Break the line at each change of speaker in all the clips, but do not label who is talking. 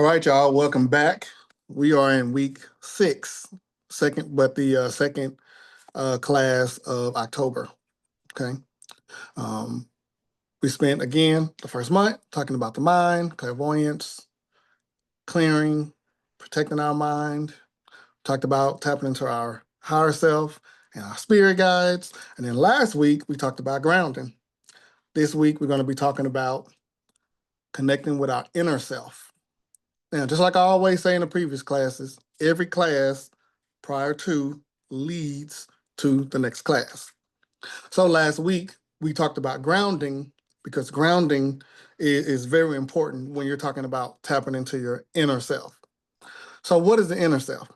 All right, y'all, welcome back. We are in week 6, second class of October. Okay. Um, we spent again the first month talking about the mind, clairvoyance, clearing, protecting our mind. Talked about tapping into our higher self and our spirit guides. And then last week we talked about grounding. This week we're going to be talking about connecting with our inner self. Now, just like I always say in the previous classes, every class prior to leads to the next class. So last week, we talked about grounding because grounding is very important when you're talking about tapping into your inner self. So what is the inner self?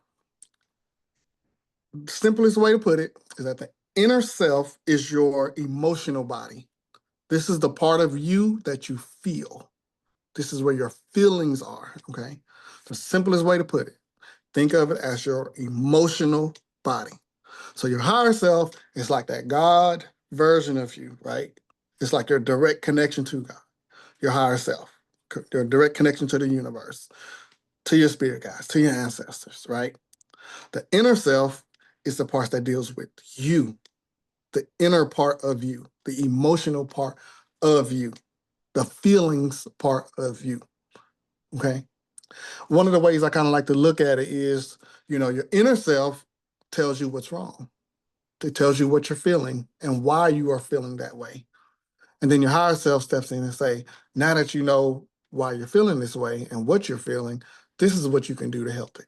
The simplest way to put it is that the inner self is your emotional body. This is the part of you that you feel. This is where your feelings are, okay? The simplest way to put it. Think of it as your emotional body. So your higher self is like that God version of you, right? It's like your direct connection to God, your higher self, your direct connection to the universe, to your spirit guides, to your ancestors, right? The inner self is the part that deals with you, the inner part of you, the emotional part of you, the feelings part of you, okay? One of the ways I kind of like to look at it is, your inner self tells you what's wrong. It tells you what you're feeling and why you are feeling that way. And then your higher self steps in and say, now that you know why you're feeling this way and what you're feeling, this is what you can do to help it.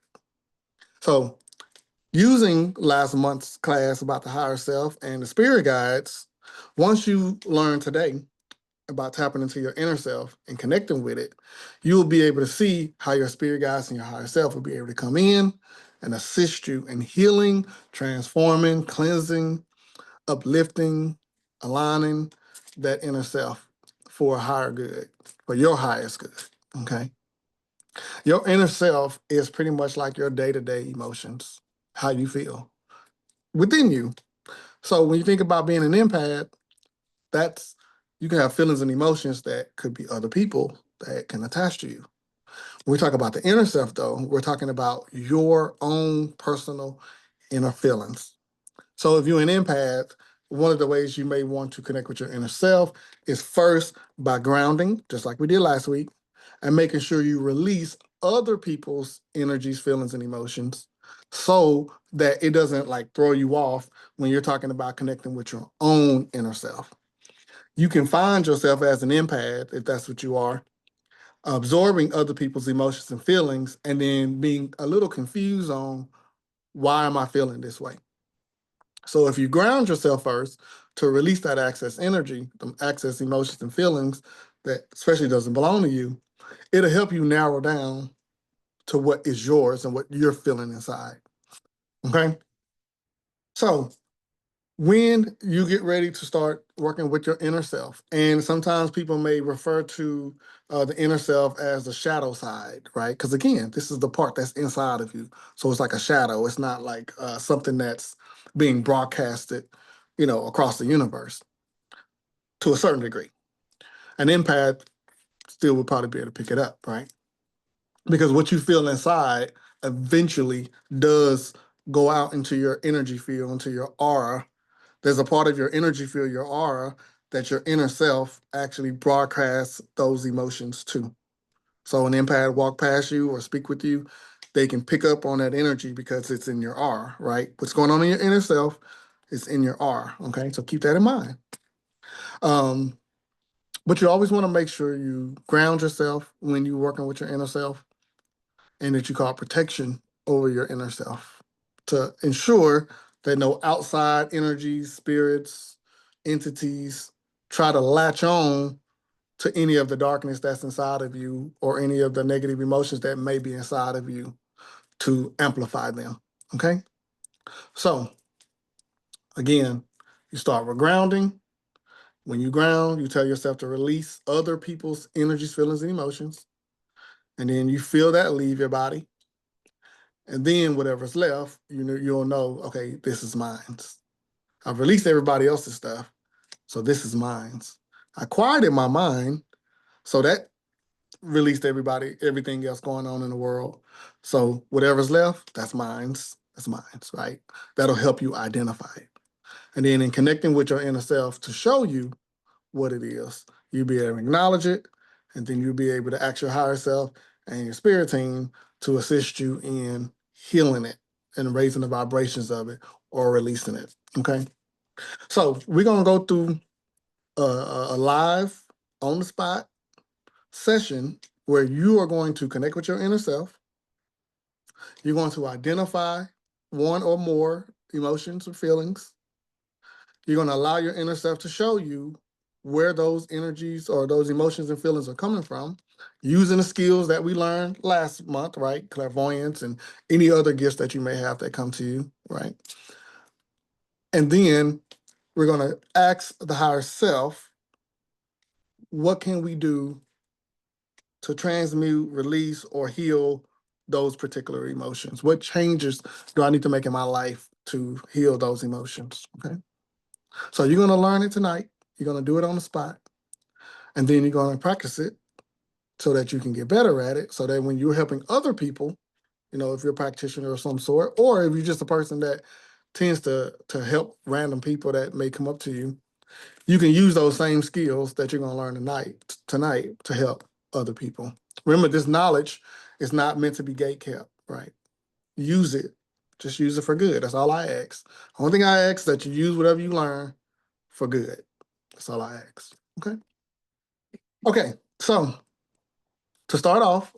So using last month's class about the higher self and the spirit guides, once you learn today about tapping into your inner self and connecting with it, you will be able to see how your spirit guides and your higher self will be able to come in and assist you in healing, transforming, cleansing, uplifting, aligning that inner self for a higher good, for your highest good, okay? Your inner self is pretty much like your day-to-day emotions, how you feel within you. So when you think about being an empath, you can have feelings and emotions that could be other people that can attach to you. When we talk about the inner self, though, we're talking about your own personal inner feelings. So if you're an empath, one of the ways you may want to connect with your inner self is first by grounding, just like we did last week, and making sure you release other people's energies, feelings, and emotions so that it doesn't like throw you off when you're talking about connecting with your own inner self. You can find yourself as an empath, if that's what you are, absorbing other people's emotions and feelings, and then being a little confused on why am I feeling this way? So if you ground yourself first to release that excess energy, the excess emotions and feelings that especially doesn't belong to you, it'll help you narrow down to what is yours and what you're feeling inside. Okay? So when you get ready to start working with your inner self, and sometimes people may refer to the inner self as the shadow side, right? Because again, this is the part that's inside of you. So it's like a shadow. It's not like something that's being broadcasted, across the universe to a certain degree. An empath still would probably be able to pick it up, right? Because what you feel inside eventually does go out into your energy field, into your aura. There's a part of your energy field, your aura, that your inner self actually broadcasts those emotions to. So an empath walk past you or speak with you, they can pick up on that energy because it's in your aura, right? What's going on in your inner self is in your aura, okay? So keep that in mind. But you always want to make sure you ground yourself when you're working with your inner self and that you call protection over your inner self to ensure that no outside energies, spirits, entities try to latch on to any of the darkness that's inside of you or any of the negative emotions that may be inside of you to amplify them, okay? So again, you start with grounding. When you ground, you tell yourself to release other people's energies, feelings, and emotions. And then you feel that leave your body. And then whatever's left, you'll know, okay, this is mine. I've released everybody else's stuff, so this is mine. I quieted my mind so that released everything else going on in the world. So whatever's left, that's mine's. That's mine's, right? That'll help you identify it. And then in connecting with your inner self to show you what it is, you'll be able to acknowledge it, and then you'll be able to ask your higher self and your spirit team to assist you in healing it and raising the vibrations of it or releasing it. Okay. So we're gonna go through a live on the spot session where you are going to connect with your inner self. You're going to identify one or more emotions or feelings. You're going to allow your inner self to show you where those energies or those emotions and feelings are coming from using the skills that we learned last month, right? Clairvoyance and any other gifts that you may have that come to you, right? And then we're going to ask the higher self, what can we do to transmute, release, or heal those particular emotions? What changes do I need to make in my life to heal those emotions? Okay. So you're going to learn it tonight. You're going to do it on the spot. And then you're going to practice it so that you can get better at it. So that when you're helping other people, if you're a practitioner of some sort, or if you're just a person that tends to help random people that may come up to you, you can use those same skills that you're going to learn tonight to help other people. Remember, this knowledge is not meant to be gate kept, right? Use it. Just use it for good. That's all I ask. Only thing I ask is that you use whatever you learn for good. That's all I ask. Okay. Okay. So to start off,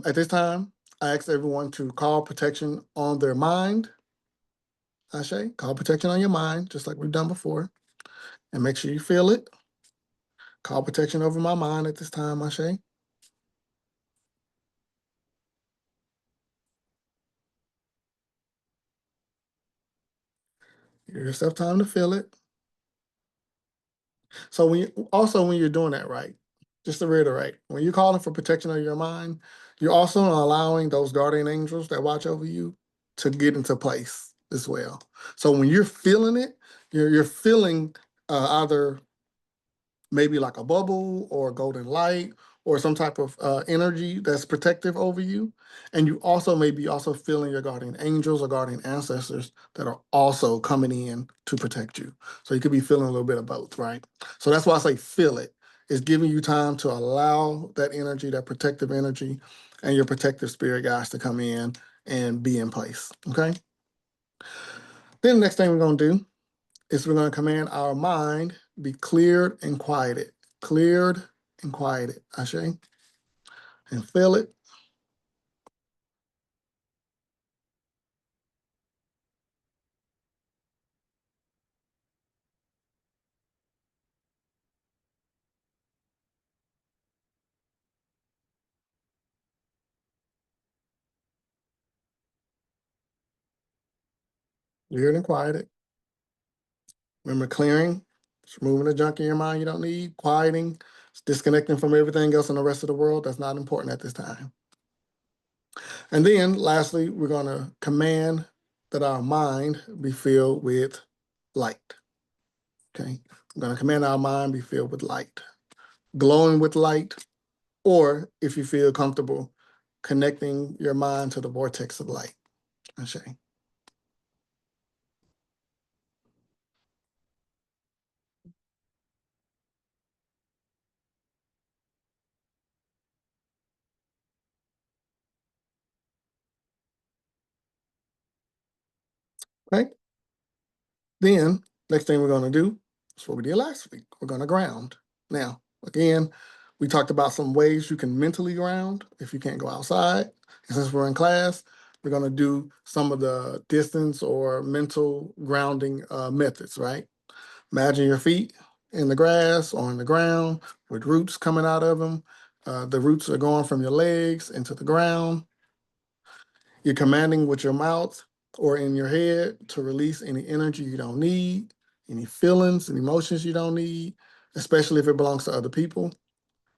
at this time, I ask everyone to call protection on their mind. Ashe, call protection on your mind, just like we've done before. And make sure you feel it. Call protection over my mind at this time, Ashe. Give yourself time to feel it. So when you're doing that, right, just to reiterate, when you're calling for protection of your mind, you're also allowing those guardian angels that watch over you to get into place as well. So when you're feeling it, you're feeling either maybe like a bubble or a golden light or some type of energy that's protective over you. And you also may be also feeling your guardian angels or guardian ancestors that are also coming in to protect you. So you could be feeling a little bit of both, right? So that's why I say feel it. It's giving you time to allow that energy, that protective energy, and your protective spirit guides to come in and be in place, okay? Then the next thing we're going to do is we're going to command our mind be cleared and quieted. Cleared and quieted. Ashe. And feel it. Cleared and quieted. Remember clearing. It's removing the junk in your mind you don't need. Quieting. It's disconnecting from everything else in the rest of the world that's not important at this time. And then lastly, we're going to command that our mind be filled with light. Okay. I'm going to command our mind be filled with light. Glowing with light, or if you feel comfortable, connecting your mind to the vortex of light. Ashe. Okay. Then next thing we're going to do is what we did last week. We're going to ground. Now, again, we talked about some ways you can mentally ground if you can't go outside. And since we're in class, we're going to do some of the distance or mental grounding methods, right? Imagine your feet in the grass or on the ground with roots coming out of them. The roots are going from your legs into the ground. You're commanding with your mouth or in your head to release any energy you don't need, any feelings and emotions you don't need, especially if it belongs to other people.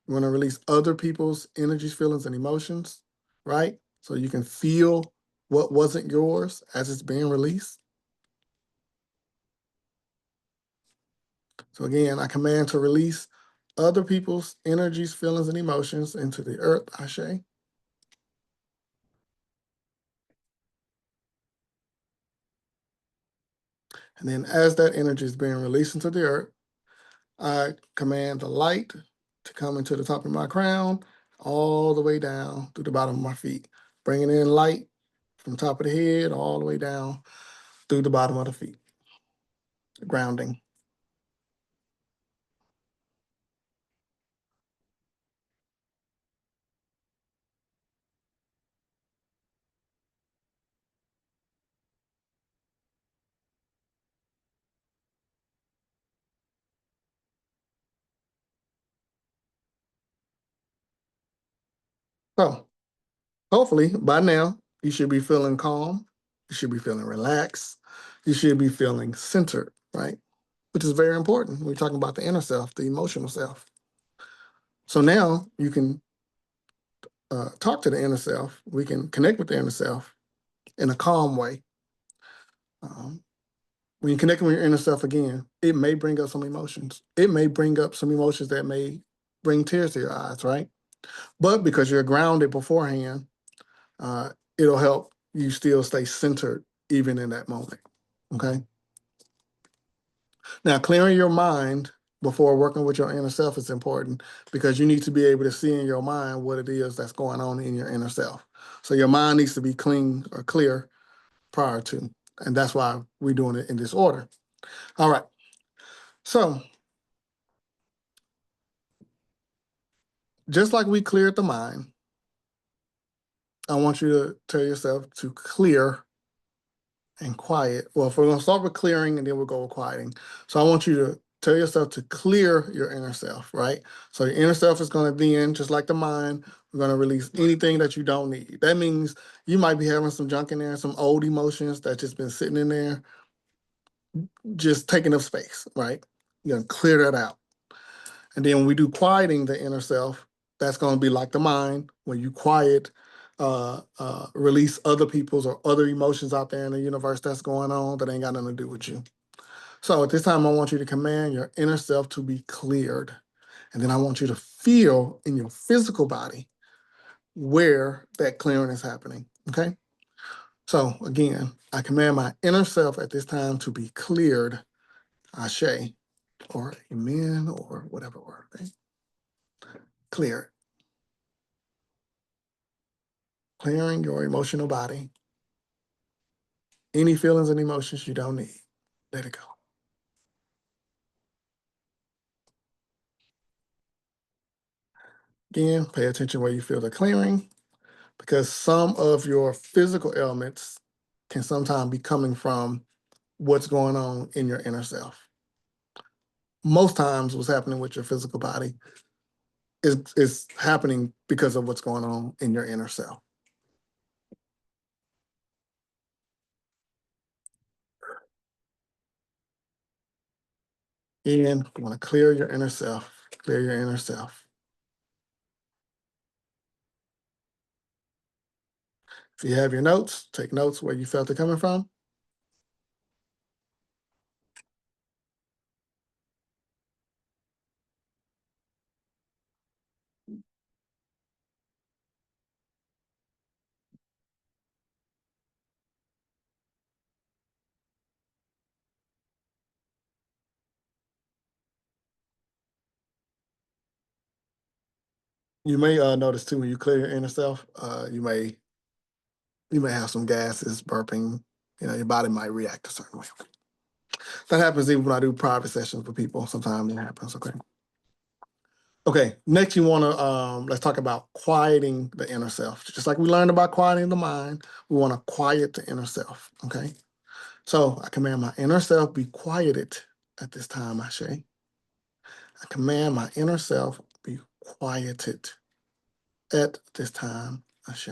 You want to release other people's energies, feelings, and emotions, right? So you can feel what wasn't yours as it's being released. So again, I command to release other people's energies, feelings, and emotions into the earth, Ashe. And then as that energy is being released into the earth, I command the light to come into the top of my crown, all the way down to the bottom of my feet, bringing in light from the top of the head all the way down through the bottom of the feet, grounding. So hopefully by now, you should be feeling calm. You should be feeling relaxed. You should be feeling centered, right? Which is very important. We're talking about the inner self, the emotional self. So now you can talk to the inner self. We can connect with the inner self in a calm way. When you connect with your inner self again, it may bring up some emotions. It may bring up some emotions that may bring tears to your eyes, right? But because you're grounded beforehand, uh, it'll help you still stay centered even in that moment. Okay. Now, clearing your mind before working with your inner self is important because you need to be able to see in your mind what it is that's going on in your inner self. So your mind needs to be clean or clear prior to, and that's why we're doing it in this order. All right. So just like we cleared the mind, I want you to tell yourself to clear and quiet. Well, if we're going to start with clearing and then we'll go with quieting. So I want you to tell yourself to clear your inner self, right? So your inner self is going to be in, just like the mind, we're going to release anything that you don't need. That means you might be having some junk in there, some old emotions that just been sitting in there, just taking up space, right? You're going to clear that out. And then when we do quieting the inner self, that's going to be like the mind. When you quiet, release other people's or other emotions out there in the universe that's going on that ain't got nothing to do with you. So at this time, I want you to command your inner self to be cleared. And then I want you to feel in your physical body where that clearing is happening. Okay. So again, I command my inner self at this time to be cleared, Ashe, or amen, or whatever word. Okay? Clear it. Clearing your emotional body. Any feelings and emotions you don't need, let it go. Again, pay attention where you feel the clearing because some of your physical ailments can sometimes be coming from what's going on in your inner self. Most times what's happening with your physical body is happening because of what's going on in your inner self. And you want to clear your inner self, clear your inner self. If you have your notes, take notes where you felt it coming from. You may notice too when you clear your inner self, you may have some gases, burping. You know, your body might react a certain way. That happens even when I do private sessions with people. Sometimes it happens. Okay. Okay. Next, you want to let's talk about quieting the inner self. Just like we learned about quieting the mind, we want to quiet the inner self. Okay. So I command my inner self be quieted at this time, Ashe. I command my inner self be quieted at this time, Ashe.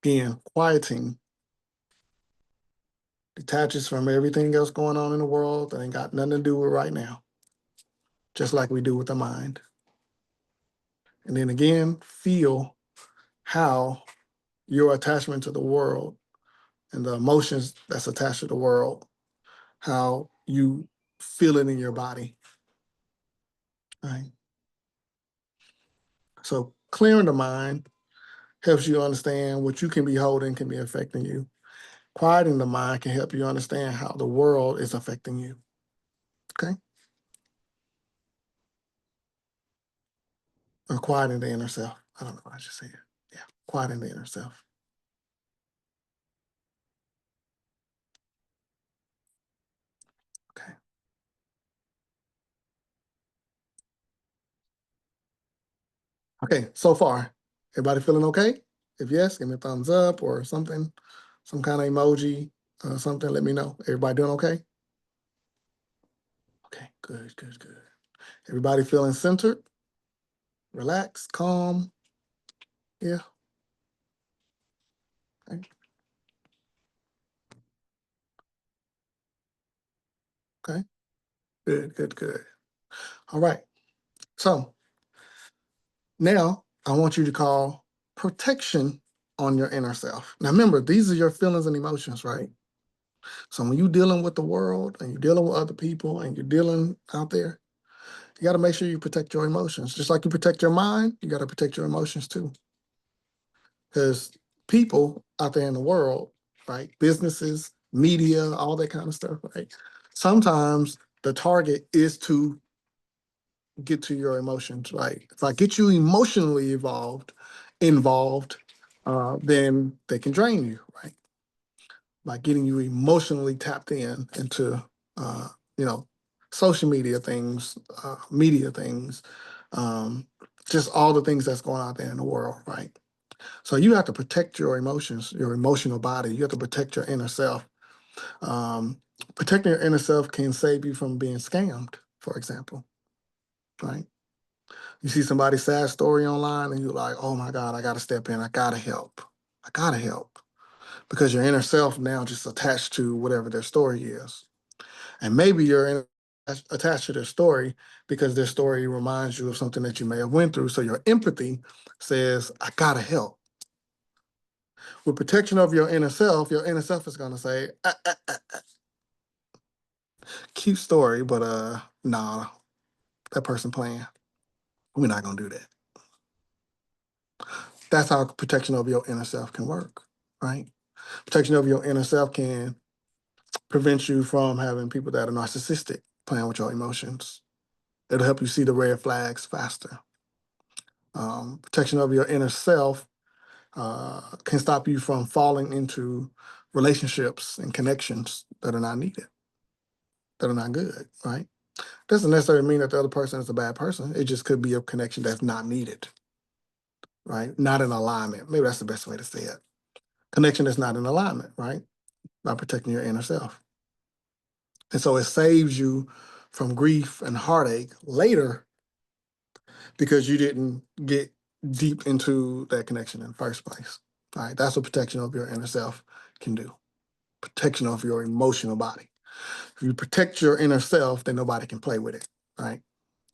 Again, quieting detaches from everything else going on in the world that ain't got nothing to do with right now, just like we do with the mind. And then again, feel how your attachment to the world and the emotions that's attached to the world, how you feel it in your body. Right. So clearing the mind helps you understand what you can be holding can be affecting you. Quieting the mind can help you understand how the world is affecting you. Okay. Or quieting the inner self. I don't know what I should say it. Yeah. Quieting the inner self. Okay. Okay. So far, everybody feeling okay? If yes, give me a thumbs up or something, some kind of emoji, something. Let me know. Everybody doing okay? Okay. Good, good, good. Everybody feeling centered, relaxed, calm? Yeah. Okay. Okay. Good, good, good. All right. So now I want you to call protection on your inner self. Now remember, these are your feelings and emotions, right? So when you're dealing with the world and you're dealing with other people and you're dealing out there, you got to make sure you protect your emotions. Just like you protect your mind, you got to protect your emotions too. Because people out there in the world, right? Businesses, media, all that kind of stuff, right? Sometimes the target is to get to your emotions, right? If I get you emotionally involved, then they can drain you, right? By getting you emotionally tapped in into, uh, you know, social media things, um, just all the things that's going on there in the world, right? So you have to protect your emotions, your emotional body. You have to protect your inner self. Um, Protecting your inner self can save you from being scammed, for example, right? You see somebody's sad story online and you're like, oh my God, I got to step in. I got to help. I got to help. Because your inner self now just attached to whatever their story is. And maybe attached to their story because their story reminds you of something that you may have went through. So your empathy says, I got to help. With protection of your inner self is going to say, cute story, but nah, that person playing. We're not going to do that. That's how protection of your inner self can work, right? Protection of your inner self can prevent you from having people that are narcissistic playing with your emotions. It'll help you see the red flags faster. Protection of your inner self can stop you from falling into relationships and connections that are not needed, that are not good, right? Doesn't necessarily mean that the other person is a bad person. It just could be a connection that's not needed, right? Not in alignment. Maybe that's the best way to say it. Connection that's not in alignment, right? By protecting your inner self. And so it saves you from grief and heartache later because you didn't get deep into that connection in the first place. All right. That's what protection of your inner self can do. Protection of your emotional body. If you protect your inner self, then nobody can play with it. Right.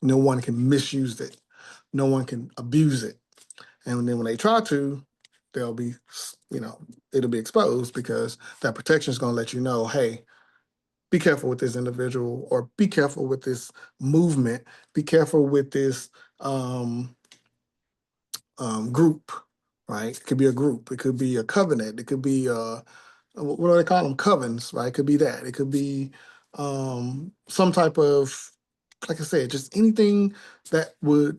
No one can misuse it. No one can abuse it. And then when they try to, they'll be, it'll be exposed because that protection is going to let you know, hey, be careful with this individual or be careful with this movement. Be careful with this group, right? It could be a group. It could be a covenant. It could be, what do they call them? Covens, right? It could be that. It could be some type of, like I said, just anything that would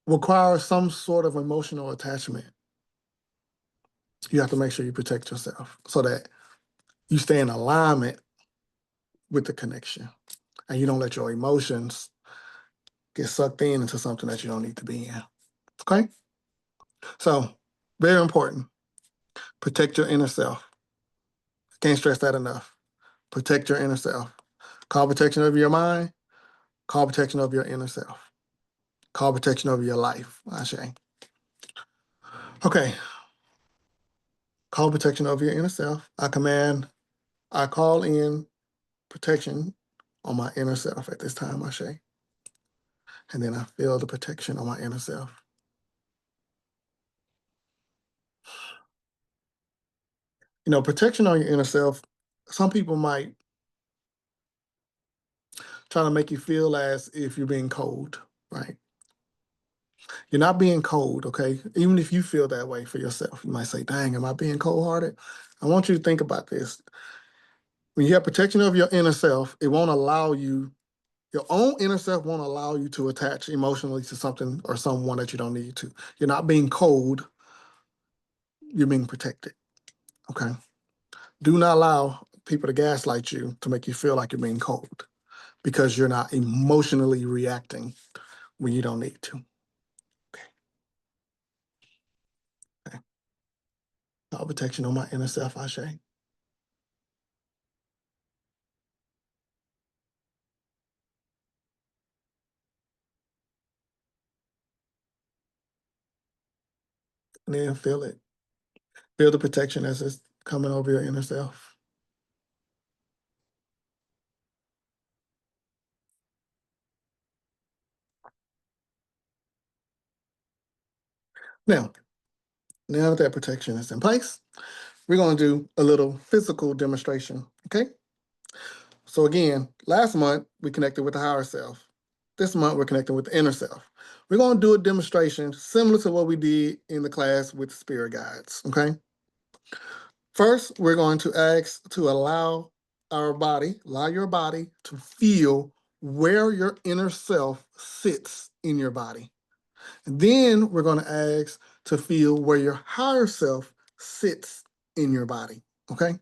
require some sort of emotional attachment. You have to make sure you protect yourself so that you stay in alignment with the connection and you don't let your emotions get sucked into something that you don't need to be in. Okay? So, very important. Protect your inner self. Can't stress that enough. Protect your inner self. Call protection over your mind. Call protection over your inner self. Call protection over your life, Ashe. Okay. Call protection over your inner self. I call in protection on my inner self at this time, Ashe. And then I feel the protection on my inner self. Protection on your inner self, some people might try to make you feel as if you're being cold, right? You're not being cold, okay? Even if you feel that way for yourself, you might say, dang, am I being cold hearted? I want you to think about this. When you have protection of your inner self, it won't allow you, your own inner self won't allow you to attach emotionally to something or someone that you don't need to. You're not being cold, you're being protected, okay? Do not allow people to gaslight you to make you feel like you're being cold because you're not emotionally reacting when you don't need to. Okay. Okay. All protection on my inner self, Ashe. And then feel it. Feel the protection as it's coming over your inner self. Now, now that that protection is in place, we're going to do a little physical demonstration, okay? So again, last month we connected with the higher self. This month we're connecting with the inner self. We're going to do a demonstration similar to what we did in the class with spirit guides, okay? First, we're going to ask to allow your body to feel where your inner self sits in your body. And then we're going to ask to feel where your higher self sits in your body, okay?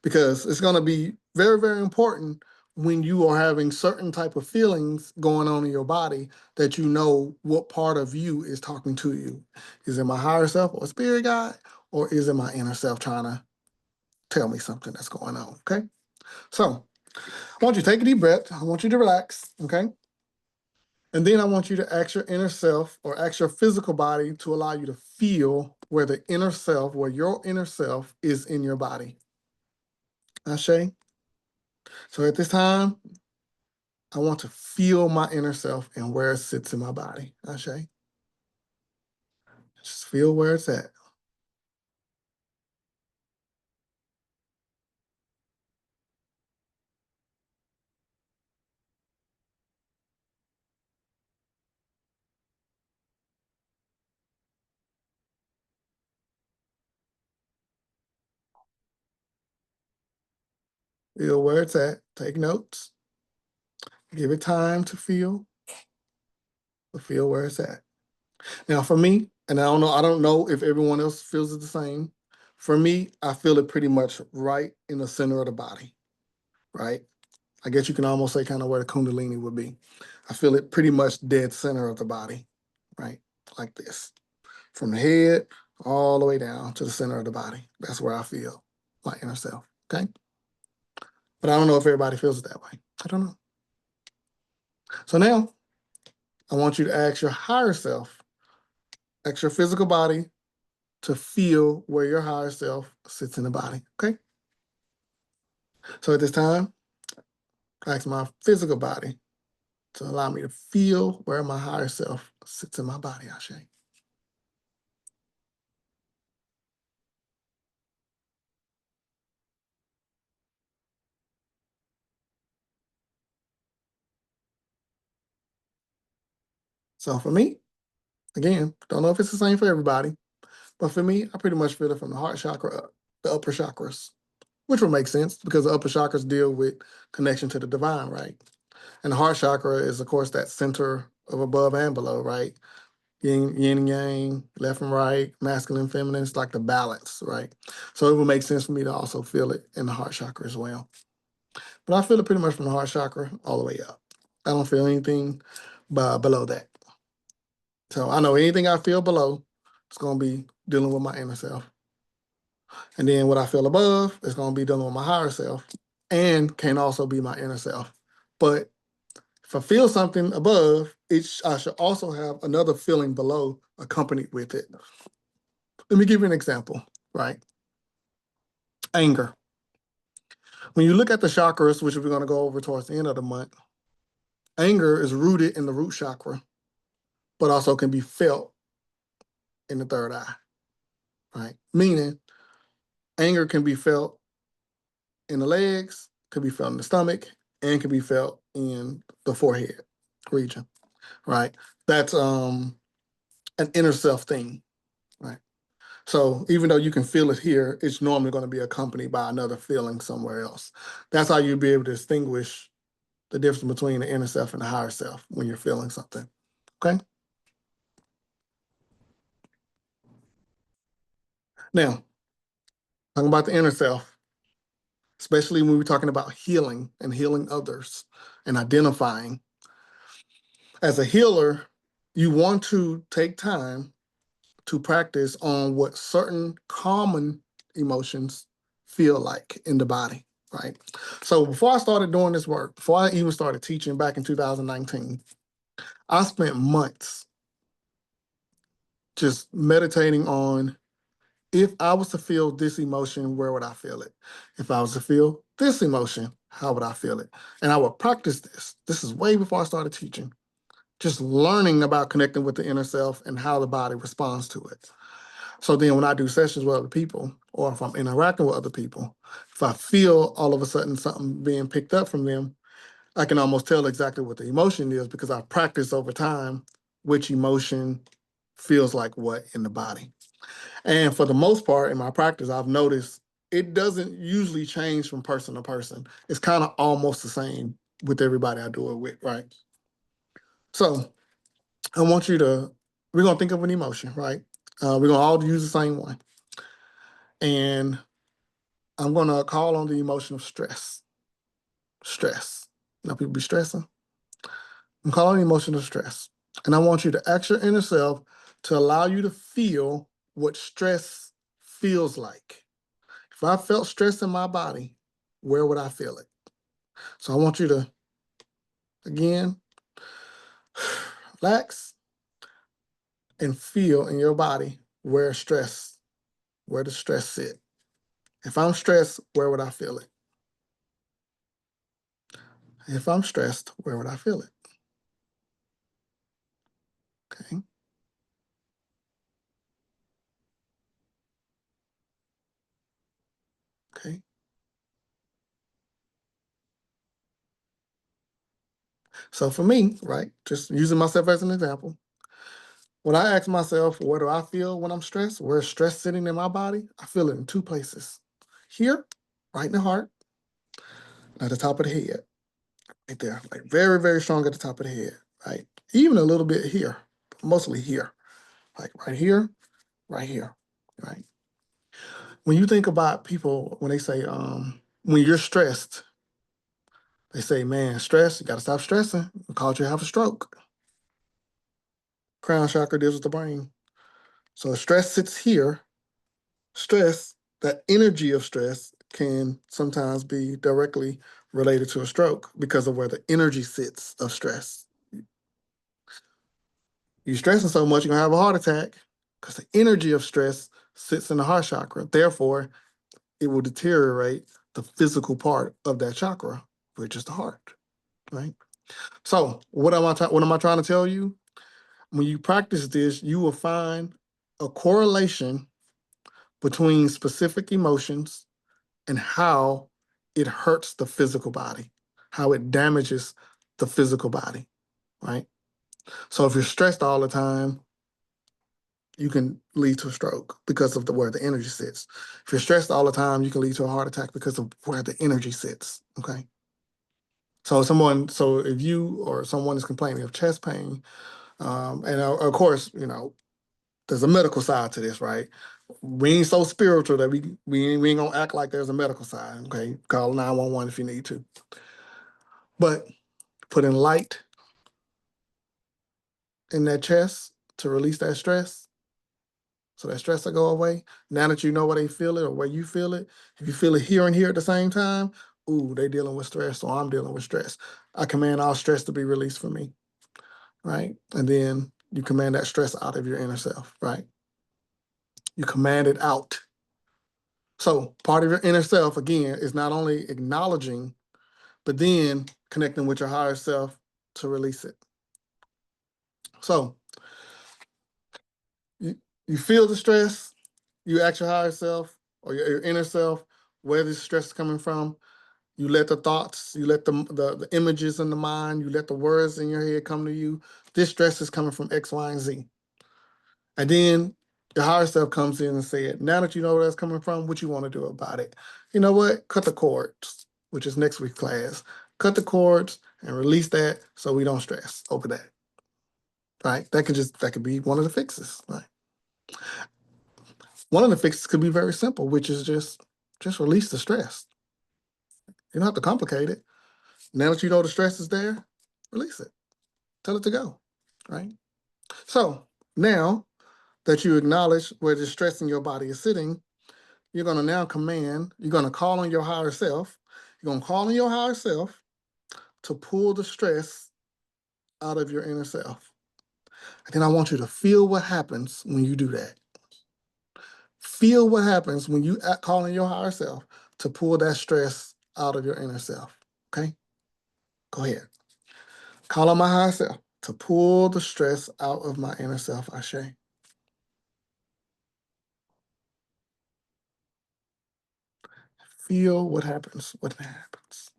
Because it's going to be very, very important when you are having certain type of feelings going on in your body that you know what part of you is talking to you. Is it my higher self or spirit guide, or is it my inner self trying to tell me something that's going on, okay? So I want you to take a deep breath. I want you to relax, okay? And then I want you to ask your inner self or ask your physical body to allow you to feel where the inner self, where your inner self is in your body. Ashe? So at this time, I want to feel my inner self and where it sits in my body. Ashe? Just feel where it's at. Feel where it's at. Take notes. Give it time to feel, but feel where it's at. Now, for me, and I don't know if everyone else feels it the same. For me, I feel it pretty much right in the center of the body, right? I guess you can almost say kind of where the Kundalini would be. I feel it pretty much dead center of the body, right? Like this, from the head all the way down to the center of the body. That's where I feel my inner self, okay? But I don't know if everybody feels it that way. I don't know. So now I want you to ask your higher self, ask your physical body to feel where your higher self sits in the body, okay? So at this time, I ask my physical body to allow me to feel where my higher self sits in my body, Ashe. So for me, again, don't know if it's the same for everybody, but for me, I pretty much feel it from the heart chakra up, the upper chakras, which will make sense because the upper chakras deal with connection to the divine, right? And the heart chakra is, of course, that center of above and below, right? Yin and yang, left and right, masculine, feminine. It's like the balance, right? So it would make sense for me to also feel it in the heart chakra as well. But I feel it pretty much from the heart chakra all the way up. I don't feel anything below that. So I know anything I feel below, it's going to be dealing with my inner self. And then what I feel above is going to be dealing with my higher self and can also be my inner self. But if I feel something above, I should also have another feeling below accompanied with it. Let me give you an example, right? Anger. When you look at the chakras, which we're going to go over towards the end of the month, anger is rooted in the root chakra, but also can be felt in the third eye, right? Meaning, Anger can be felt in the legs, could be felt in the stomach, and can be felt in the forehead region, right? That's an inner self thing, right? So even though you can feel it here, it's normally going to be accompanied by another feeling somewhere else. That's how you'll be able to distinguish the difference between the inner self and the higher self when you're feeling something. Okay. Now, talking about the inner self, especially when we're talking about healing and healing others and identifying. As a healer, you want to take time to practice on what certain common emotions feel like in the body, right? So before I started doing this work, before I even started teaching back in 2019, I spent months just meditating on, if I was to feel this emotion, where would I feel it? If I was to feel this emotion, how would I feel it? And I would practice this. This is way before I started teaching, just learning about connecting with the inner self and how the body responds to it. So then when I do sessions with other people, or if I'm interacting with other people, if I feel all of a sudden something being picked up from them, I can almost tell exactly what the emotion is because I've practiced over time which emotion feels like what in the body. And for the most part in my practice, I've noticed it doesn't usually change from person to person. It's kind of almost the same with everybody I do it with, right? So I want you to, we're going to think of an emotion, right? We're going to all use the same one. And I'm going to call on the emotion of stress. Stress. You know, people be stressing. I'm calling the emotion of stress. And I want you to ask your inner self to allow you to feel what stress feels like. If I felt stress in my body, where would I feel it? So I want you to, again, relax and feel in your body where does stress sit? If I'm stressed, where would I feel it? If I'm stressed, where would I feel it? Okay. Okay. So for me, right, just using myself as an example, when I ask myself, what do I feel when I'm stressed? Where's stress sitting in my body? I feel it in two places. Here, right in the heart, at the top of the head, right there, like very, very strong at the top of the head, right? Even a little bit here, but mostly here, like right here, right? When you think about people, when they say, when you're stressed, they say, man, stress, you got to stop stressing. It'll cause you to have a stroke. Crown chakra deals with the brain. So stress sits here. Stress, that energy of stress can sometimes be directly related to a stroke because of where the energy sits of stress. You're stressing so much, you're gonna have a heart attack because the energy of stress sits in the heart chakra. Therefore, it will deteriorate the physical part of that chakra, which is the heart, right? So, what am I trying to tell you? When you practice this, you will find a correlation between specific emotions and how it hurts the physical body, how it damages the physical body, right? So if you're stressed all the time, you can lead to a stroke because of where the energy sits. If you're stressed all the time, you can lead to a heart attack because of where the energy sits, okay? So if you or someone is complaining of chest pain, and of course, you know, there's a medical side to this, right? We ain't so spiritual that we ain't gonna act like there's a medical side. Okay, call 911 if you need to. But put in light in that chest to release that stress, so that stress will go away. Now that you know where they feel it or where you feel it, if you feel it here and here at the same time, ooh, they dealing with stress, so I'm dealing with stress. I command all stress to be released from me, right? And then you command that stress out of your inner self, right? You command it out. So part of your inner self, again, is not only acknowledging, but then connecting with your higher self to release it. So you feel the stress, you ask your higher self, or your inner self, where this stress is coming from. You let the thoughts, you let the images in the mind, you let the words in your head come to you. This stress is coming from X, Y, and Z. And then your higher self comes in and said, now that you know where that's coming from, what you want to do about it? You know what? Cut the cords, which is next week's class. Cut the cords and release that so we don't stress over that. Right? That could be one of the fixes. Right? One of the fixes could be very simple, which is just release the stress. You don't have to complicate it. Now that you know the stress is there, release it. Tell it to go. Right? So now that you acknowledge where the stress in your body is sitting, you're going to now you're going to call on your higher self. You're going to call on your higher self to pull the stress out of your inner self. And then I want you to feel what happens when you do that. Feel what happens when you call on your higher self to pull that stress out of your inner self. Okay? Go ahead. Call on my higher self to pull the stress out of my inner self, Ashe. Feel what happens. What happens.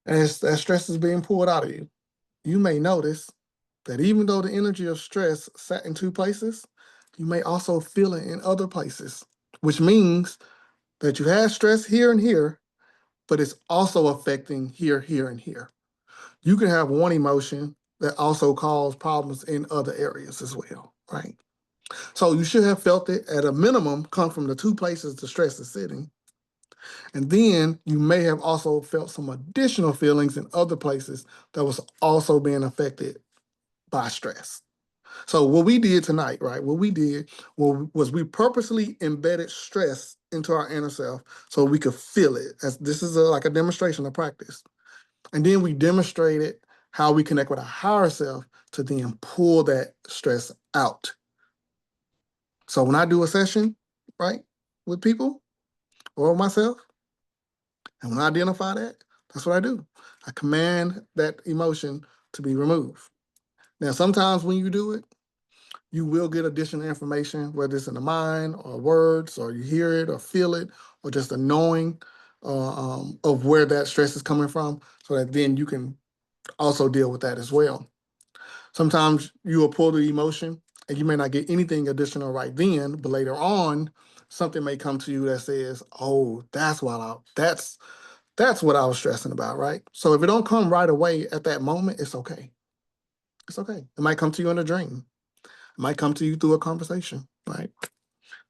As that stress is being pulled out of you, you may notice that even though the energy of stress sat in two places, you may also feel it in other places, which means that you have stress here and here, but it's also affecting here, here, and here. You can have one emotion that also cause problems in other areas as well, right? So you should have felt it at a minimum come from the two places the stress is sitting. And then you may have also felt some additional feelings in other places that was also being affected by stress. So what we did tonight, right? What we did was we purposely embedded stress into our inner self so we could feel it. As this is like a demonstration of practice, and then we demonstrated how we connect with our higher self to then pull that stress out. So when I do a session, right, with people or myself, and when I identify that, that's what I do. I command that emotion to be removed. Now, sometimes when you do it, you will get additional information, whether it's in the mind or words, or you hear it or feel it, or just a knowing of where that stress is coming from, so that then you can also deal with that as well. Sometimes you will pull the emotion and you may not get anything additional right then, but later on, something may come to you that says, "Oh, that's what I was stressing about," right? So if it don't come right away at that moment, it's okay. It's okay. It might come to you in a dream. It might come to you through a conversation, right?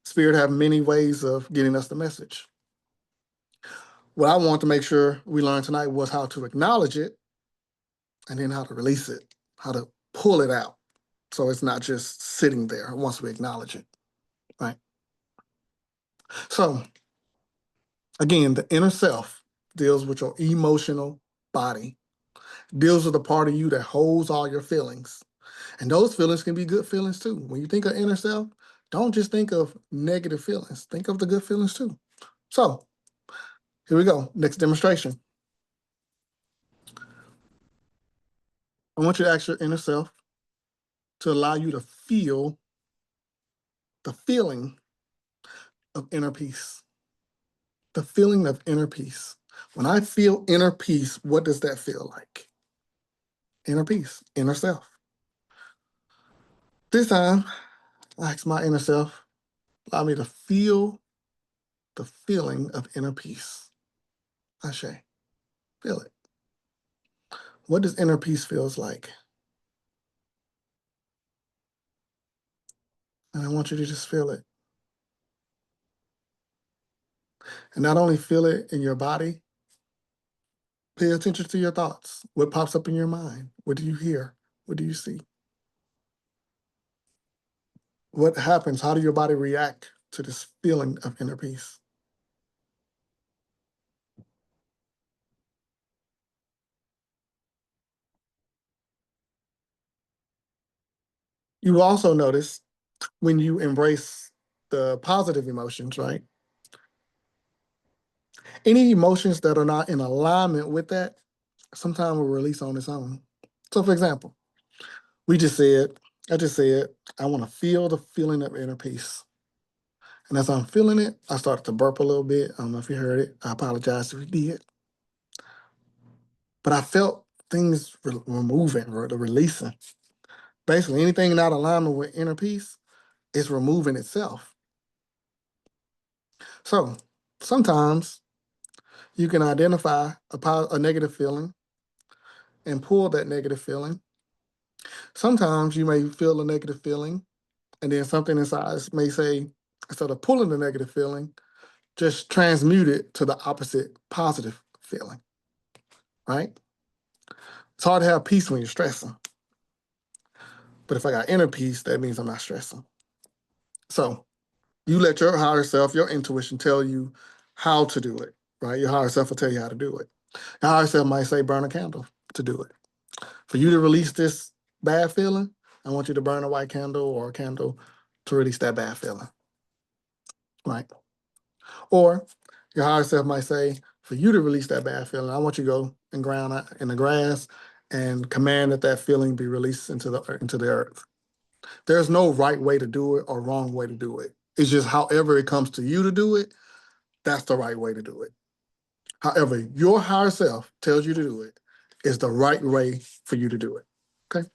Spirit have many ways of getting us the message. What I want to make sure we learned tonight was how to acknowledge it and then how to release it, how to pull it out. So it's not just sitting there once we acknowledge it, right? So again, the inner self deals with your emotional body, deals with the part of you that holds all your feelings. And those feelings can be good feelings too. When you think of inner self, don't just think of negative feelings, think of the good feelings too. So here we go. Next demonstration. I want you to ask your inner self to allow you to feel the feeling of inner peace. The feeling of inner peace. When I feel inner peace, what does that feel like? Inner peace, inner self. This time, I ask my inner self, allow me to feel the feeling of inner peace. Ashe, feel it. What does inner peace feels like? And I want you to just feel it. And not only feel it in your body, pay attention to your thoughts. What pops up in your mind? What do you hear? What do you see? What happens? How do your body react to this feeling of inner peace? You also notice when you embrace the positive emotions, right? Any emotions that are not in alignment with that, sometimes will release on its own. So, for example, we just said, I just said, I want to feel the feeling of inner peace. And as I'm feeling it, I started to burp a little bit. I don't know if you heard it. I apologize if you did. But I felt things were moving or the releasing. Basically, anything not alignment with inner peace is removing itself. So sometimes you can identify a negative feeling and pull that negative feeling. Sometimes you may feel a negative feeling, and then something inside may say, instead of pulling the negative feeling, just transmute it to the opposite positive feeling, right? It's hard to have peace when you're stressing. But if I got inner peace, that means I'm not stressing. So you let your higher self, your intuition tell you how to do it, right? Your higher self will tell you how to do it. Your higher self might say, burn a candle to do it. For you to release this bad feeling, I want you to burn a white candle or a candle to release that bad feeling, right? Or your higher self might say, for you to release that bad feeling, I want you to go and ground in the grass and command that feeling be released into the earth. There's no right way to do it or wrong way to do it. It's just however it comes to you to do it, that's the right way to do it. However, your higher self tells you to do it is the right way for you to do it. Okay?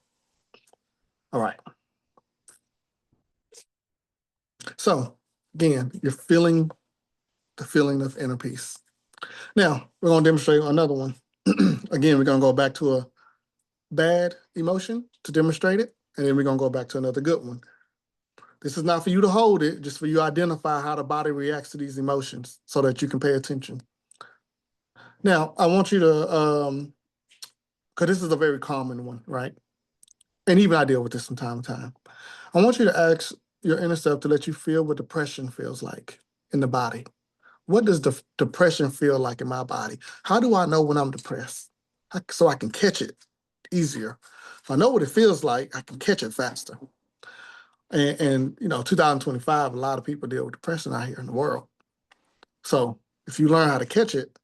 All right. So again, you're feeling the feeling of inner peace. Now, we're going to demonstrate another one. Again, we're going to go back to a bad emotion to demonstrate it, and then we're going to go back to another good one. This is not for you to hold it, just for you to identify how the body reacts to these emotions so that you can pay attention. Now, I want you to, because this is a very common one, right? And even I deal with this from time to time. I want you to ask your inner self to let you feel what depression feels like in the body. What does depression feel like in my body? How do I know when I'm depressed? So I can catch it easier. If I know what it feels like, I can catch it faster. And 2025, a lot of people deal with depression out here in the world. So if you learn how to catch it,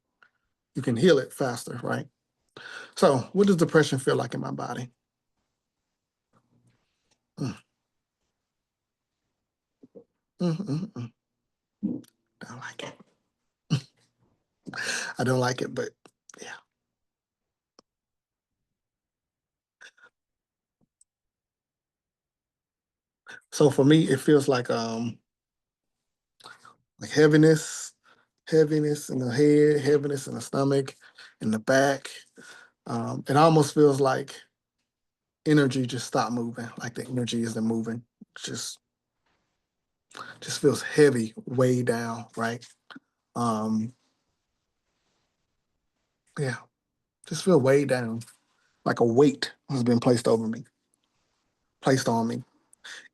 you can heal it faster, right? So what does depression feel like in my body? Mm. Mm. I don't like it. I don't like it, but yeah. So for me, it feels like heaviness in the head, heaviness in the stomach, in the back. It almost feels like energy just stopped moving, like the energy isn't moving. Just just feels heavy, way down, right? Um, yeah, just feel way down, like a weight has been placed on me.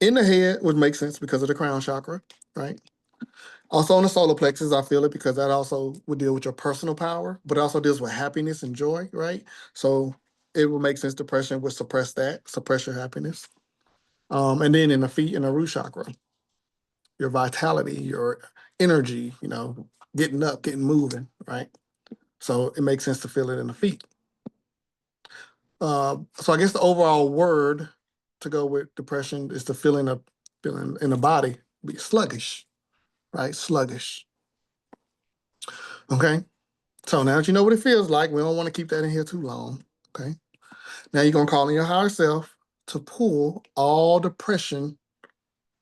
In the head would make sense because of the crown chakra, right? Also on the solar plexus, I feel it because that also would deal with your personal power, but it also deals with happiness and joy, right? So it would make sense depression would suppress your happiness. And then in the feet, in the root chakra, your vitality, your energy, getting up, getting moving, right? So it makes sense to feel it in the feet. So I guess the overall word to go with depression is the feeling in the body, be sluggish, right? Sluggish. Okay. So now that you know what it feels like, we don't want to keep that in here too long. Okay. Now you're gonna call in your higher self to pull all depression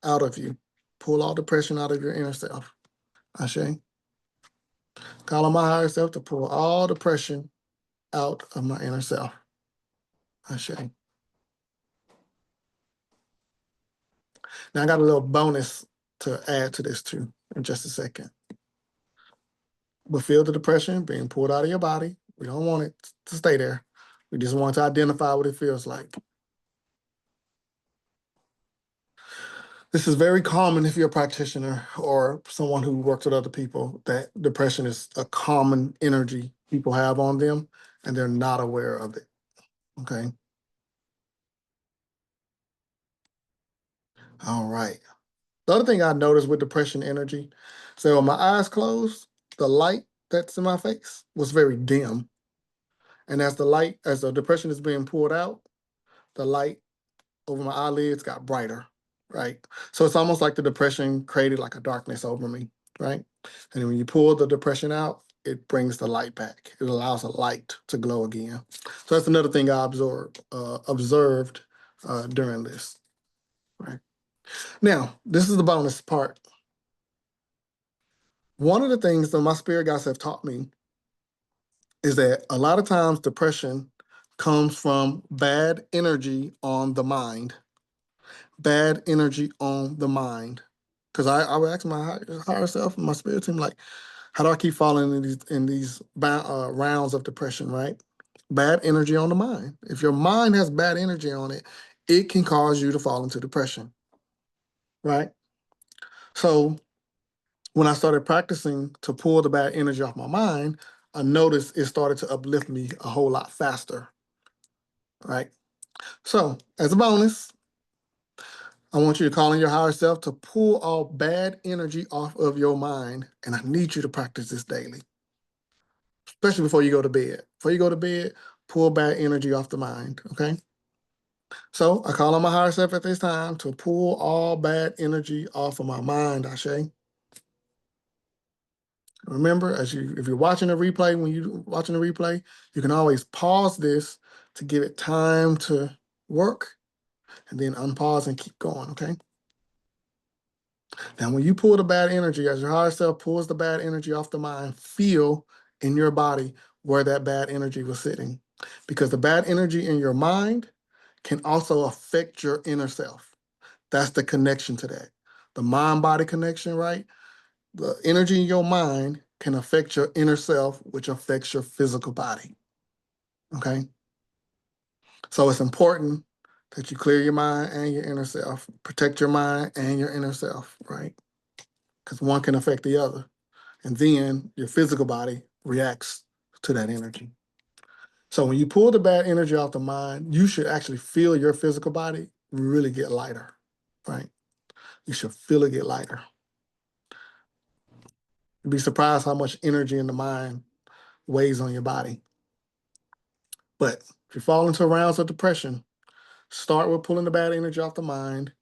out of you. Pull all depression out of your inner self. Ashe. Call on my higher self to pull all depression out of my inner self. Ashe. Now I got a little bonus to add to this too in just a second. But feel the depression being pulled out of your body. We don't want it to stay there. We just want to identify what it feels like. This is very common if you're a practitioner or someone who works with other people, that depression is a common energy people have on them and they're not aware of it. Okay. All right. The other thing I noticed with depression energy, so when my eyes closed, the light that's in my face was very dim. And as the depression is being pulled out, the light over my eyelids got brighter, right? So it's almost like the depression created like a darkness over me, right? And when you pull the depression out, it brings the light back. It allows a light to glow again. So that's another thing I observed during this, right? Now, this is the bonus part. One of the things that my spirit guides have taught me is that a lot of times depression comes from bad energy on the mind. Bad energy on the mind. Because I would ask my higher self and my spirit team, like, how do I keep falling in these rounds of depression, right? Bad energy on the mind. If your mind has bad energy on it, it can cause you to fall into depression, right? So when I started practicing to pull the bad energy off my mind, I noticed it started to uplift me a whole lot faster, right? So as a bonus, I want you to call in your higher self to pull all bad energy off of your mind. And I need you to practice this daily, especially before you go to bed. Before you go to bed, pull bad energy off the mind, okay? So I call on my higher self at this time to pull all bad energy off of my mind, Ashe. Remember, if you're watching a replay, when you're watching a replay, you can always pause this to give it time to work and then unpause and keep going, okay? Now, when you pull the bad energy, as your higher self pulls the bad energy off the mind, feel in your body where that bad energy was sitting. Because the bad energy in your mind can also affect your inner self. That's the connection to that. The mind-body connection, right? The energy in your mind can affect your inner self, which affects your physical body. Okay? So it's important that you clear your mind and your inner self, protect your mind and your inner self, right? Because one can affect the other. And then your physical body reacts to that energy. So when you pull the bad energy off the mind, you should actually feel your physical body really get lighter, right? You should feel it get lighter. You'd be surprised how much energy in the mind weighs on your body. But if you fall into rounds of depression, start with pulling the bad energy off the mind,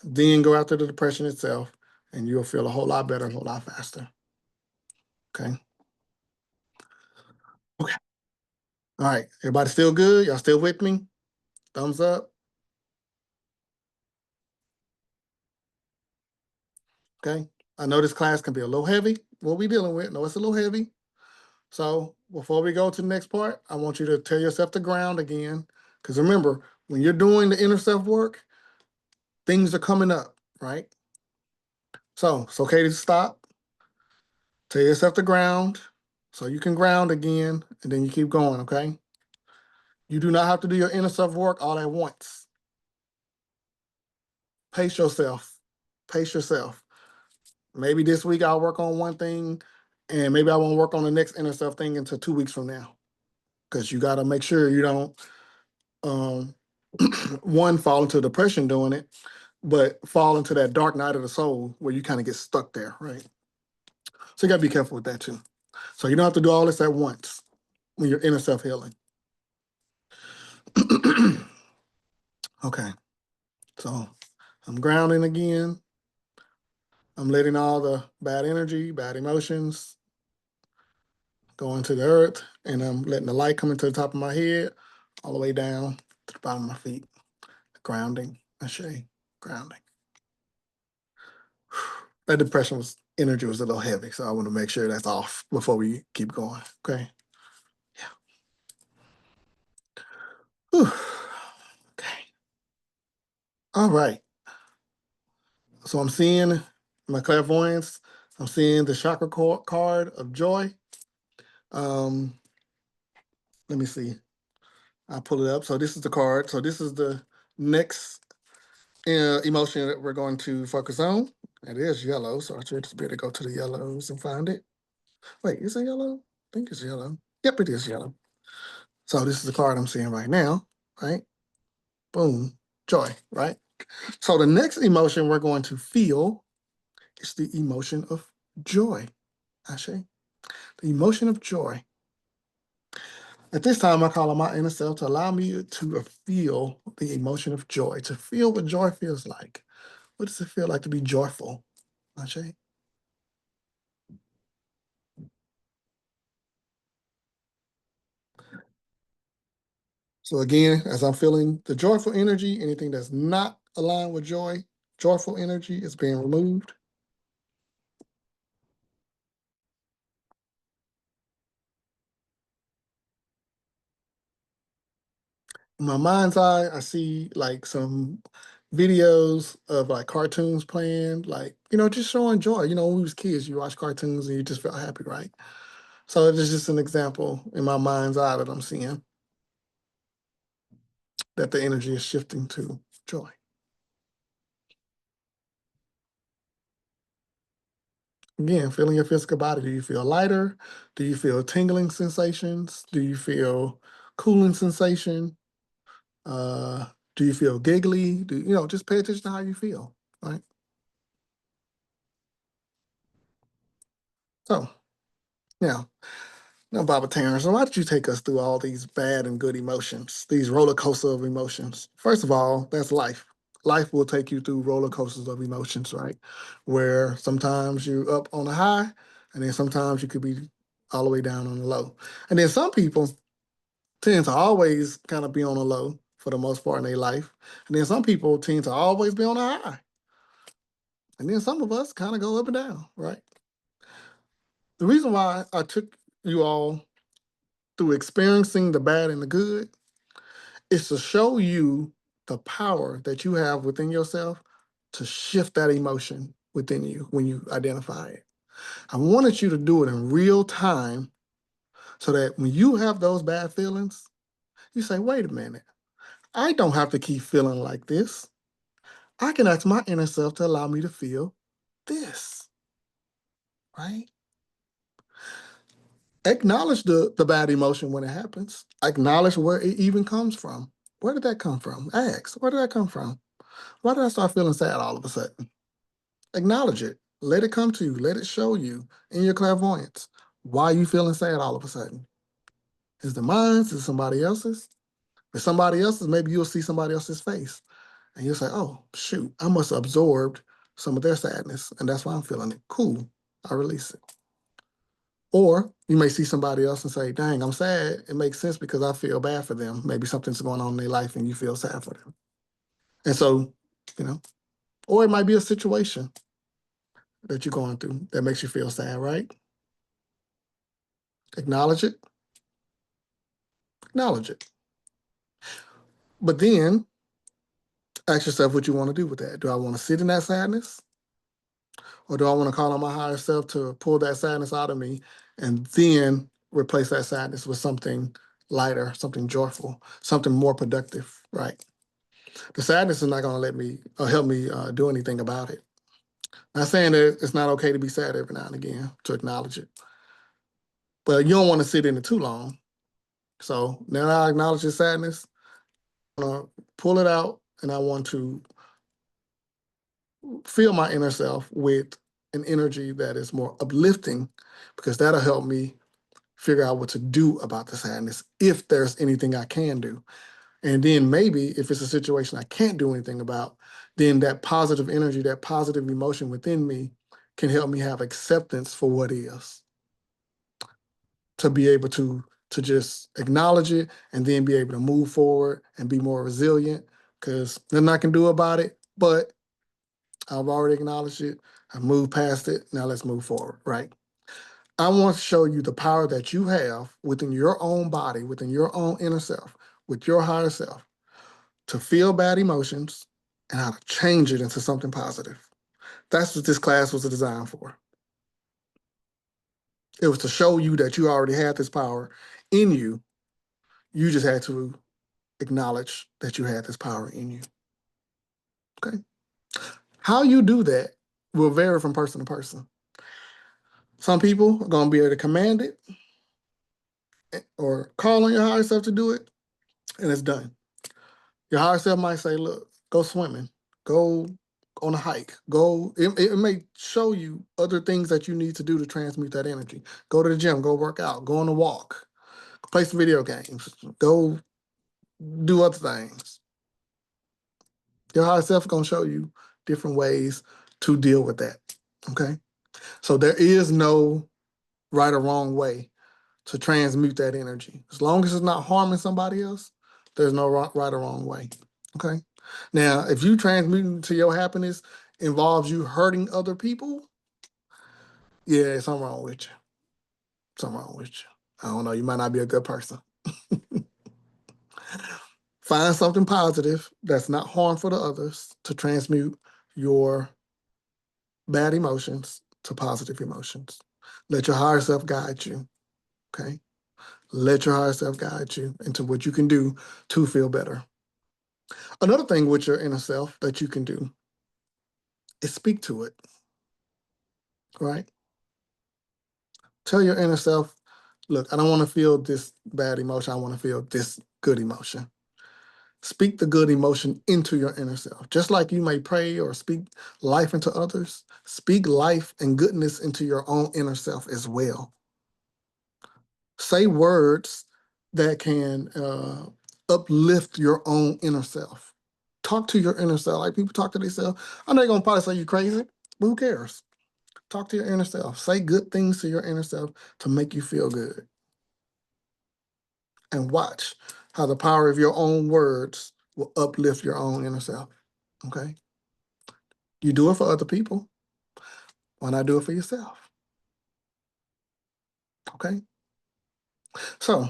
then go after the depression itself, and you'll feel a whole lot better, a whole lot faster. Okay. Okay. All right. Everybody still good? Y'all still with me? Thumbs up. Okay. I know this class can be a little heavy. What we dealing with? No, it's a little heavy. So before we go to the next part, I want you to tell yourself to ground again. Because remember, when you're doing the inner self work, things are coming up, right? So it's okay to stop. Tell yourself to ground so you can ground again, and then you keep going, okay? You do not have to do your inner self work all at once. Pace yourself. Pace yourself. Maybe this week I'll work on one thing, and maybe I won't work on the next inner self thing until 2 weeks from now. Because you got to make sure you don't, um, one, fall into depression doing it, but fall into that dark night of the soul where you kind of get stuck there, right? So you got to be careful with that too. So you don't have to do all this at once when you're inner self healing. Okay, so I'm grounding again. I'm letting all the bad energy, bad emotions go into the earth, and I'm letting the light come into the top of my head, all the way down to the bottom of my feet. Grounding, Ashe, grounding. That depression was energy was a little heavy, so I want to make sure that's off before we keep going. Okay. Yeah. Whew. Okay. All right. So I'm seeing my clairvoyance. I'm seeing the chakra card of joy. Um, let me see. I'll pull it up. So this is the card. So this is the next emotion that we're going to focus on. It is yellow, so I should be able to go to the yellows and find it. Wait, is it yellow? I think it's yellow. Yep, it is yellow. So this is the card I'm seeing right now, right? Boom, joy, right? So the next emotion we're going to feel is the emotion of joy. Ashe, the emotion of joy. At this time, I call on my inner self to allow me to feel the emotion of joy, to feel what joy feels like. What does it feel like to be joyful? Ashe? So again, as I'm feeling the joyful energy, anything that's not aligned with joy, joyful energy is being removed. In my mind's eye, I see like some videos of like cartoons playing, like, just showing joy. When we was kids, you watch cartoons and you just felt happy, right? So it's just an example in my mind's eye that I'm seeing that the energy is shifting to joy. Again, feeling your physical body. Do you feel lighter? Do you feel tingling sensations? Do you feel cooling sensation? Uh, do you feel giggly? Just pay attention to how you feel, right? So now, Baba Terrence, why did you take us through all these bad and good emotions, these roller coaster of emotions? First of all, that's life. Life will take you through roller coasters of emotions, right? Where sometimes you're up on a high, and then sometimes you could be all the way down on the low. And then some people tend to always kind of be on a low for the most part in their life. And then some people tend to always be on a high. And then some of us kind of go up and down, right? The reason why I took you all through experiencing the bad and the good is to show you the power that you have within yourself to shift that emotion within you when you identify it. I wanted you to do it in real time so that when you have those bad feelings, you say, wait a minute, I don't have to keep feeling like this. I can ask my inner self to allow me to feel this, right? Acknowledge the bad emotion when it happens. Acknowledge where it even comes from. Where did that come from? Ask, where did that come from? Why did I start feeling sad all of a sudden? Acknowledge it. Let it come to you. Let it show you in your clairvoyance why you feeling sad all of a sudden. Is it mine? Is it somebody else's? If somebody else's, maybe you'll see somebody else's face. And you'll say, oh, shoot, I must have absorbed some of their sadness. And that's why I'm feeling it. Cool. I release it. Or you may see somebody else and say, dang, I'm sad. It makes sense because I feel bad for them. Maybe something's going on in their life and you feel sad for them. And so, you know, or it might be a situation that you're going through that makes you feel sad, right? Acknowledge it, acknowledge it. But then ask yourself what you want to do with that. Do I want to sit in that sadness? Or do I want to call on my higher self to pull that sadness out of me and then replace that sadness with something lighter, something joyful, something more productive, right? The sadness is not going to let me or help me do anything about it. Not saying that it's not okay to be sad every now and again, to acknowledge it, but you don't want to sit in it too long. So now I acknowledge the sadness, I'm gonna pull it out, and I want to fill my inner self with an energy that is more uplifting, because that'll help me figure out what to do about the sadness if there's anything I can do. And then maybe if it's a situation I can't do anything about, then that positive energy, that positive emotion within me can help me have acceptance for what is, to be able to just acknowledge it and then be able to move forward and be more resilient, because nothing I can do about it, but I've already acknowledged it. I've moved past it. Now let's move forward, right? I want to show you the power that you have within your own body, within your own inner self, with your higher self, to feel bad emotions and how to change it into something positive. That's what this class was designed for. It was to show you that you already had this power in you. You just had to acknowledge that you had this power in you. Okay. How you do that will vary from person to person. Some people are going to be able to command it or call on your higher self to do it, and it's done. Your higher self might say, look, go swimming. Go on a hike. It may show you other things that you need to do to transmute that energy. Go to the gym, go work out, go on a walk, play some video games, go do other things. Your higher self is going to show you different ways to deal with that. Okay. So there is no right or wrong way to transmute that energy. As long as it's not harming somebody else, there's no right or wrong way. Okay. Now, if you transmuting to your happiness involves you hurting other people, yeah, something wrong with you. Something wrong with you. I don't know. You might not be a good person. Find something positive that's not harmful to others to transmute your bad emotions to positive emotions. Let your higher self guide you. Okay. Let your higher self guide you into what you can do to feel better. Another thing with your inner self that you can do is speak to it. Right? Tell your inner self, look, I don't want to feel this bad emotion. I want to feel this good emotion. Speak the good emotion into your inner self. Just like you may pray or speak life into others, speak life and goodness into your own inner self as well. Say words that can uplift your own inner self. Talk to your inner self. Like people talk to themselves. I know they're going to probably say you crazy, but who cares? Talk to your inner self. Say good things to your inner self to make you feel good. And watch how the power of your own words will uplift your own inner self. Okay? You do it for other people. Why not do it for yourself? Okay? So,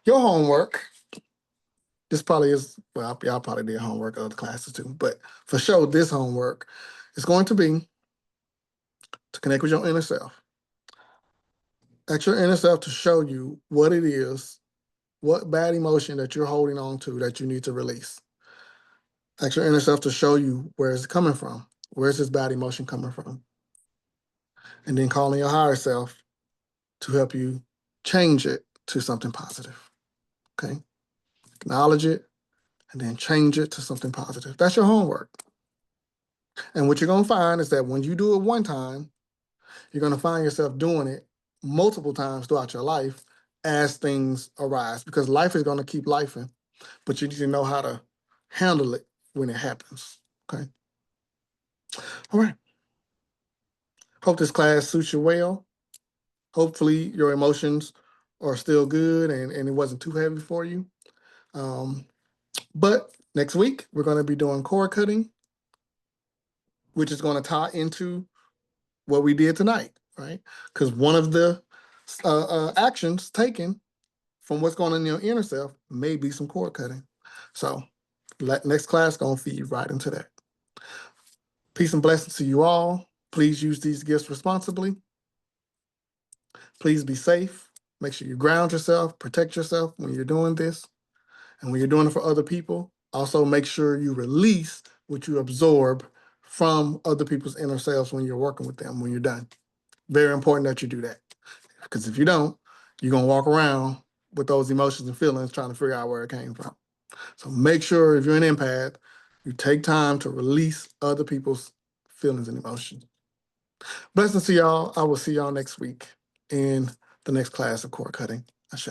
your homework, this probably is, well, y'all probably did homework other classes too, but for sure, this homework is going to be to connect with your inner self. Ask your inner self to show you what it is, what bad emotion that you're holding on to that you need to release. Ask your inner self to show you where it's coming from. Where's this bad emotion coming from? And then calling your higher self to help you change it to something positive. Okay? Acknowledge it and then change it to something positive. That's your homework. And what you're going to find is that when you do it one time, you're going to find yourself doing it multiple times throughout your life as things arise, because life is going to keep lifing, but you need to know how to handle it when it happens. Okay? All right. Hope this class suits you well. Hopefully your emotions are still good and it wasn't too heavy for you. But next week, we're going to be doing cord cutting, which is going to tie into what we did tonight, right? Because one of the actions taken from what's going on in your inner self may be some cord cutting. So next class going to feed right into that. Peace and blessings to you all. Please use these gifts responsibly. Please be safe. Make sure you ground yourself, protect yourself when you're doing this. And when you're doing it for other people, also make sure you release what you absorb from other people's inner selves when you're working with them, when you're done. Very important that you do that. Because if you don't, you're going to walk around with those emotions and feelings trying to figure out where it came from. So make sure if you're an empath, you take time to release other people's feelings and emotions. Blessings to y'all. I will see y'all next week in the next class of cord cutting. Ashe.